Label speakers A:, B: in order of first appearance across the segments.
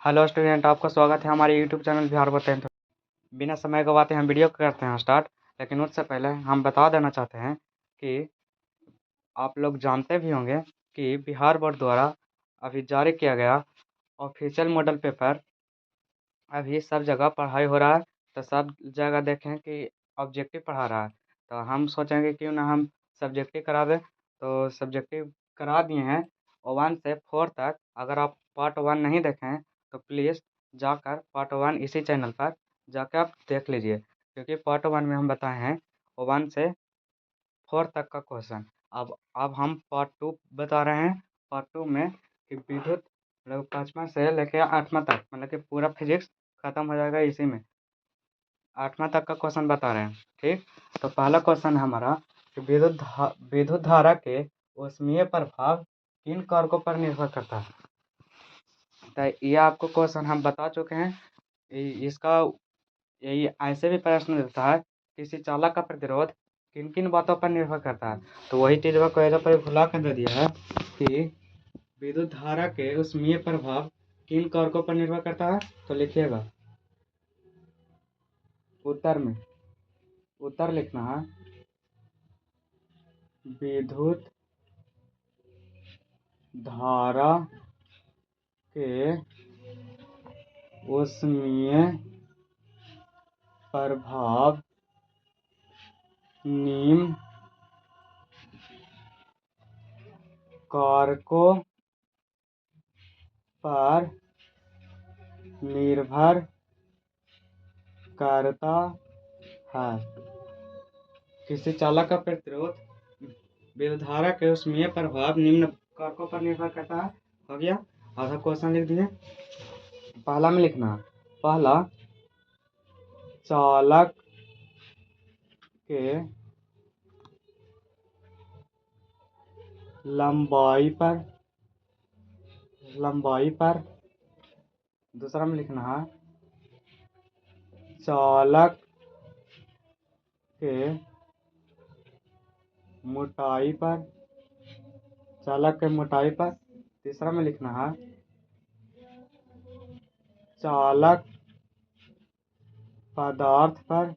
A: Hello student, आपका स्वागत है हमारे यूट्यूब चैनल बिहार बताएं। तो बिना समय गवाते हम वीडियो करते हैं स्टार्ट। लेकिन उससे पहले हम बता देना चाहते हैं कि आप लोग जानते भी होंगे कि बिहार बोर्ड द्वारा अभी जारी किया गया ऑफिशियल मॉडल पेपर अभी सब जगह पढ़ाई हो रहा है। तो सब जगह देखें कि ऑब्जेक्टिव पढ़ा रहा है, तो हम सोचेंगे क्यों ना हम सब्जेक्टिव करा दें। तो सब्जेक्टिव करा दिए हैं 1 से 4 तक। अगर आप पार्ट 1 नहीं देखें तो प्लीज़ जाकर पार्ट 1 इसी चैनल पर जाकर आप देख लीजिए, क्योंकि पार्ट 1 में हम बताए हैं 1 से 4 तक का क्वेश्चन। अब हम पार्ट 2 बता रहे हैं। पार्ट 2 में कि विद्युत मतलब 5वां से लेकर 8वां तक, मतलब कि पूरा फिजिक्स खत्म हो जाएगा इसी में। 8वां तक का क्वेश्चन बता रहे हैं, ठीक। तो पहला क्वेश्चन है हमारा कि विद्युत धारा के ऊष्मीय प्रभाव किन कारकों पर निर्भर करता है। तो ये आपको क्वेश्चन हम बता चुके हैं। इसका यही ऐसे भी प्रश्न देता है, किसी चालक का प्रतिरोध किन किन बातों पर निर्भर करता है। तो वही चीज़ को कोयले पर भुला कर दे दिया है कि विद्युत धारा के ऊष्मीय प्रभाव किन कारकों पर निर्भर करता है। तो लिखिएगा उत्तर लिखना है विद्युत धारा के ऊष्मीय प्रभाव निम्न कारकों पर निर्भर करता है। किसी चालक का प्रतिरोध विद्युत धारा के ऊष्मीय प्रभाव निम्न कारकों पर निर्भर करता है। हो गया, आधा क्वेश्चन लिख दिए। पहला में लिखना, पहला चालक के लंबाई पर दूसरा में लिखना है चालक के मोटाई पर तीसरा में लिखना है चालक पदार्थ पर।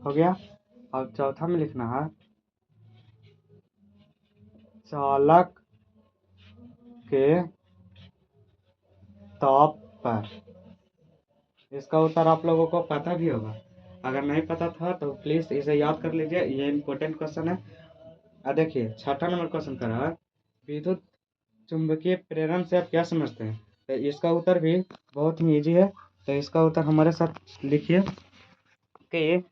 A: हो गया। अब चौथा में लिखना है चालक के ताप पर। इसका उत्तर आप लोगों को पता भी होगा। अगर नहीं पता था तो प्लीज़ इसे याद कर लीजिए, ये इम्पोर्टेंट क्वेश्चन है। देखिए 6ठा नंबर क्वेश्चन कर रहा है विद्युत चुंबकीय प्रेरण से आप क्या समझते हैं। तो इसका उत्तर भी बहुत ही ईजी है। तो इसका उत्तर हमारे साथ लिखिए कि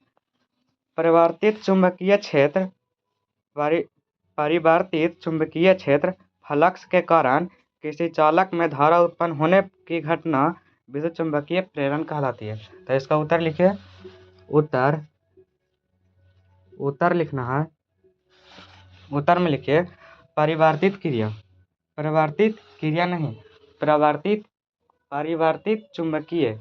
A: परिवर्तित चुंबकीय क्षेत्र फ्लक्स के कारण किसी चालक में धारा उत्पन्न होने की घटना विद्युत चुंबकीय प्रेरण कहलाती है। तो इसका उत्तर लिखिए। उत्तर लिखना है, उत्तर में लिखिए परिवर्तित क्रिया नहीं, परिवर्तित चुंबकीय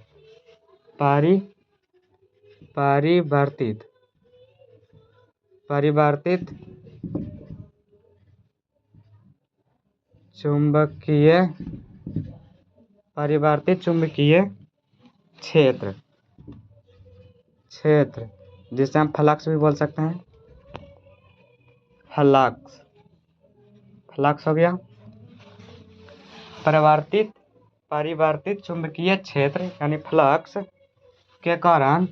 A: परिवर्तित चुंबकीय क्षेत्र जिसे हम फ्लक्स भी बोल सकते हैं। फ्लक्स हो गया। परिवर्तित चुंबकीय क्षेत्र यानी फ्लक्स के कारण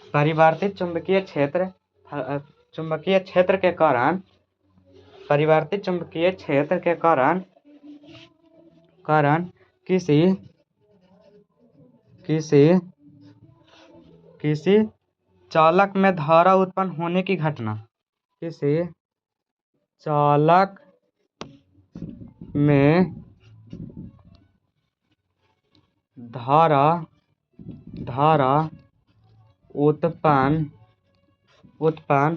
A: परिवर्तित चुंबकीय क्षेत्र के कारण किसी चालक में धारा उत्पन्न होने की घटना धारा उत्पन्न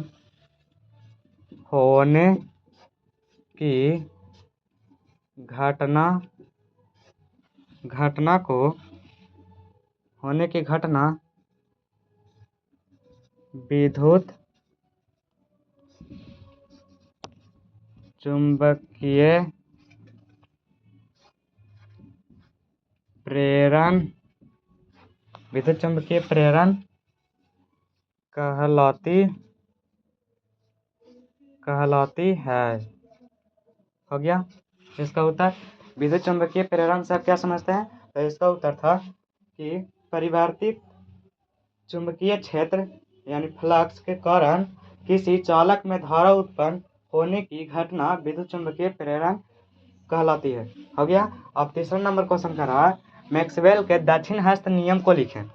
A: होने की घटना विद्युत चुंबकीय प्रेरण विद्युत चुंबकीय प्रेरण कहलाती है। हो गया इसका उत्तर। विद्युत चुंबकीय प्रेरण से आप क्या समझते हैं? तो इसका उत्तर था कि परिवर्तित चुंबकीय क्षेत्र यानी फ्लक्स के कारण किसी चालक में धारा उत्पन्न होने की घटना विद्युत चुंबकीय प्रेरण कहलाती है। हो गया। अब तीसरा नंबर क्वेश्चन कर रहा है, मैक्सवेल के दक्षिण हस्त नियम को लिखें।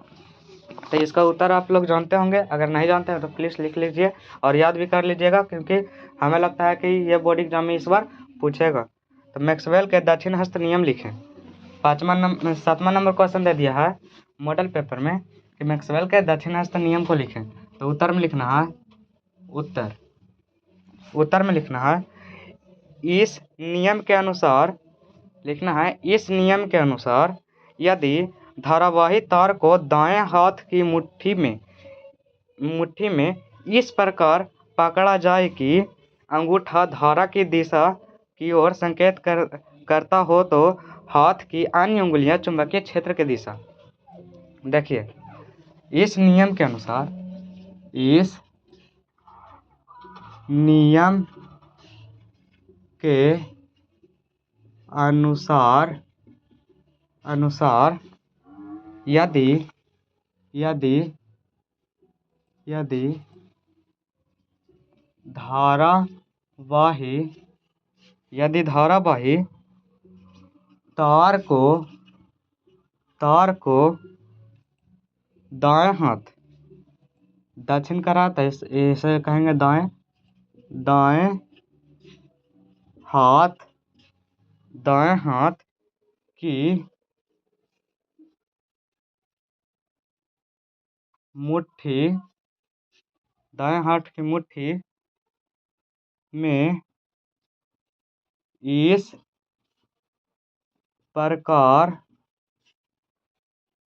A: तो इसका उत्तर आप लोग जानते होंगे, अगर नहीं जानते हैं तो प्लीज़ लिख लीजिए और याद भी कर लीजिएगा, क्योंकि हमें लगता है कि ये बोर्ड एग्जाम में इस बार पूछेगा। तो मैक्सवेल के दक्षिण हस्त नियम लिखें। 7वां नंबर क्वेश्चन दे दिया है मॉडल पेपर में कि मैक्सवेल के दक्षिण हस्त नियम को लिखें। तो उत्तर में लिखना है उत्तर में लिखना है इस नियम के अनुसार यदि धारावाही तार को दाएं हाथ की मुट्ठी में इस प्रकार पकड़ा जाए कि अंगूठा धारा की दिशा की ओर संकेत करता हो तो हाथ की अन्य उंगलियां चुंबकीय क्षेत्र की दिशा। देखिए इस नियम के अनुसार यदि धारावाही तार को दाएं हाथ दक्षिण करा तो इसे कहेंगे दाएं हाथ की मुट्ठी में इस प्रकार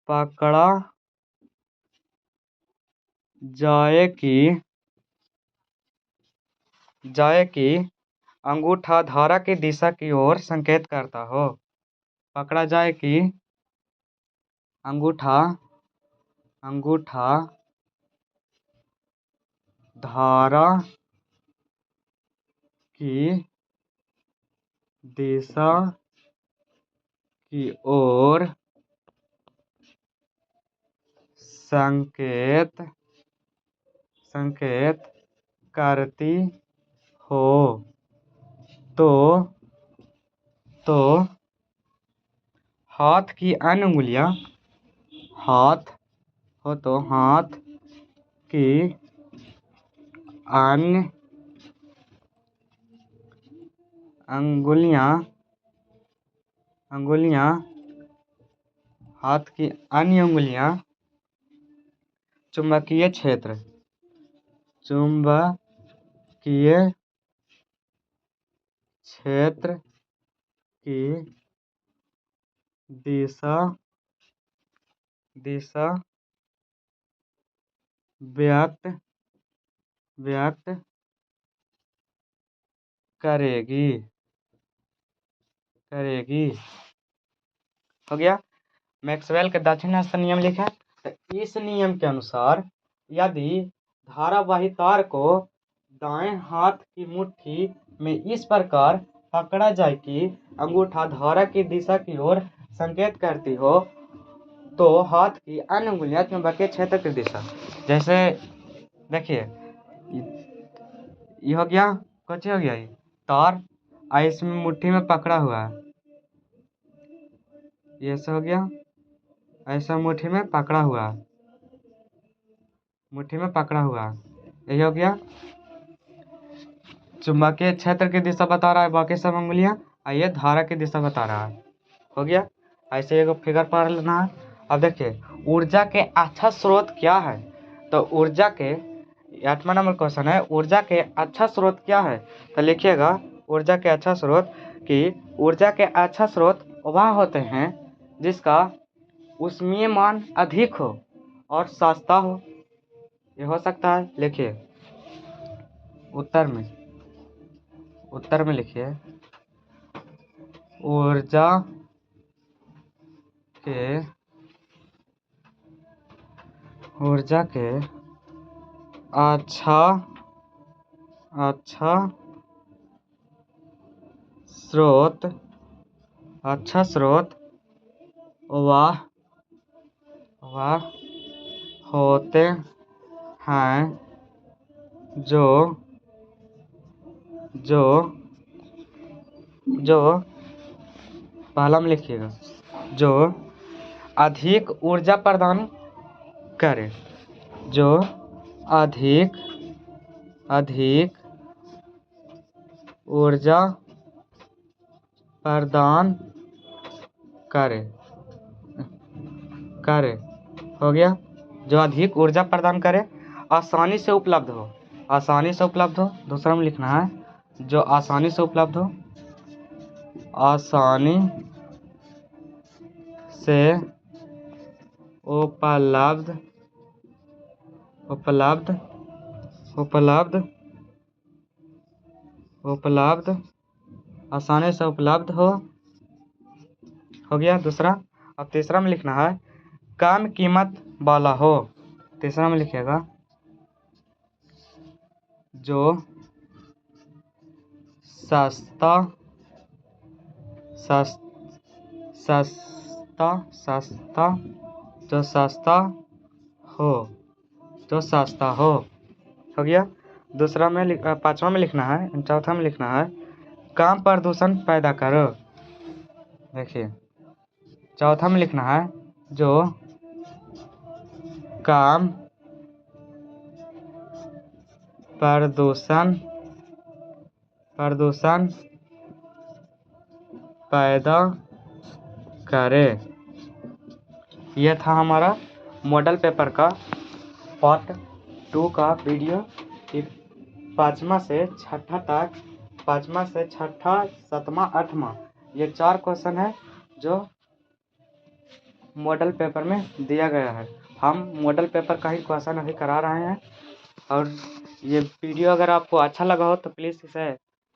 A: पकड़ा जाए कि अंगूठा धारा की दिशा की ओर संकेत करता हो। पकड़ा जाए कि अंगूठा धारा की दिशा की ओर संकेत करती हो तो हाथ की अन्य उंगलियां हाथ की अन्य उंगलियां चुंबकीय क्षेत्र की दिशा व्यक्त करेगी। हो गया। मैक्सवेल के दक्षिण हस्त नियम लिखा। तो इस नियम के अनुसार यदि धारावाही तार को दाएं हाथ की मुट्ठी में इस प्रकार पकड़ा जाए कि अंगूठा धारा की दिशा की ओर संकेत करती हो तो हाथ की अन्य उंगलियां चुंबकीय क्षेत्र की दिशा। जैसे देखिए ये हो गया, कुछ हो गया, ये तार इसमें मुट्ठी में पकड़ा हुआ है, ये ऐसा हो गया, ऐसा मुट्ठी में पकड़ा हुआ है, यही हो गया। चुंबकीय क्षेत्र की दिशा बता रहा है, बाकी सब उंगलियां ये धारा की दिशा बता रहा है। हो गया। ऐसे एक फिगर पढ़ लेना है। अब देखिए ऊर्जा के अच्छा स्रोत क्या है। तो ऊर्जा के 8वां नंबर क्वेश्चन है, ऊर्जा के अच्छा स्रोत क्या है। तो लिखिएगा ऊर्जा के अच्छा स्रोत वह होते हैं जिसका ऊष्मीय मान अधिक हो और सस्ता हो। ये हो सकता है, लिखिए उत्तर उत्तर में लिखिए ऊर्जा के अच्छा स्रोत वह होते हैं जो पहला में लिखिएगा, जो अधिक ऊर्जा प्रदान करे, जो अधिक ऊर्जा प्रदान करे हो गया। जो अधिक ऊर्जा प्रदान करे, आसानी से उपलब्ध हो, दूसरा में लिखना है जो आसानी से उपलब्ध हो, आसानी से उपलब्ध आसानी से उपलब्ध हो गया दूसरा। अब तीसरा में लिखना है कम कीमत वाला हो। तीसरा में लिखिएगा जो सस्ता हो गया। दूसरा में पांचवा में लिखना है, चौथा में लिखना है कम प्रदूषण पैदा करो। देखिए चौथा में लिखना है जो कम प्रदूषण पैदा करे। यह था हमारा मॉडल पेपर का पार्ट 2 का वीडियो। पाँचवा से छठा, सातवां, आठवां ये 4 क्वेश्चन है जो मॉडल पेपर में दिया गया है। हम मॉडल पेपर का ही क्वेश्चन अभी करा रहे हैं। और ये वीडियो अगर आपको अच्छा लगा हो तो प्लीज़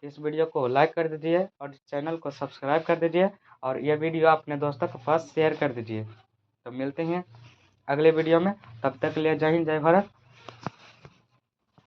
A: इस वीडियो को लाइक कर दीजिए और चैनल को सब्सक्राइब कर दीजिए और ये वीडियो अपने दोस्तों के पास शेयर कर दीजिए। तो मिलते हैं अगले वीडियो में, तब तक के लिए जय हिंद, जय भारत।